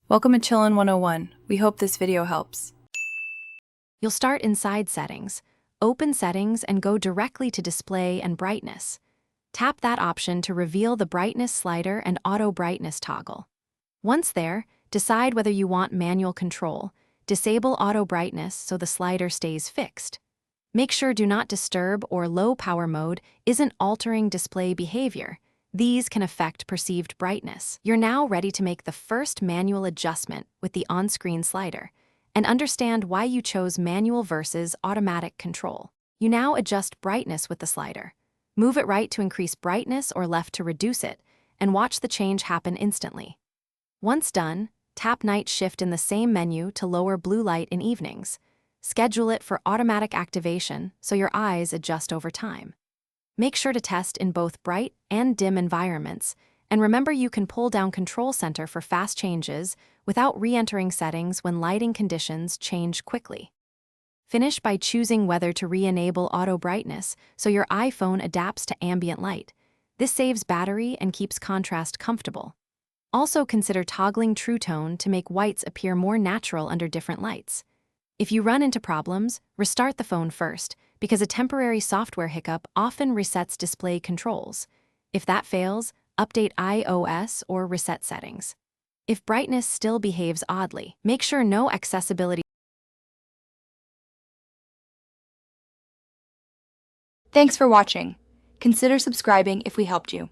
Welcome to Chillin' 101. We hope this video helps. You'll start inside Settings, open Settings and go directly to Display and Brightness. Tap that option to reveal the brightness slider and auto brightness toggle. Once there, decide whether you want manual control. Disable auto brightness so the slider stays fixed. Make sure Do Not Disturb or Low Power Mode isn't altering display behavior. These can affect perceived brightness. You're now ready to make the first manual adjustment with the on-screen slider and understand why you chose manual versus automatic control. You now adjust brightness with the slider. Move it right to increase brightness or left to reduce it, and watch the change happen instantly. Once done, tap Night Shift in the same menu to lower blue light in evenings. Schedule it for automatic activation so your eyes adjust over time. Make sure to test in both bright and dim environments, and remember you can pull down Control Center for fast changes without re-entering settings when lighting conditions change quickly. Finish by choosing whether to re-enable auto brightness so your iPhone adapts to ambient light. This saves battery and keeps contrast comfortable. Also consider toggling True Tone to make whites appear more natural under different lights. If you run into problems, restart the phone first, because a temporary software hiccup often resets display controls. If that fails, update iOS or reset settings. If brightness still behaves oddly, make sure no accessibility. Thanks for watching. Consider subscribing if we helped you.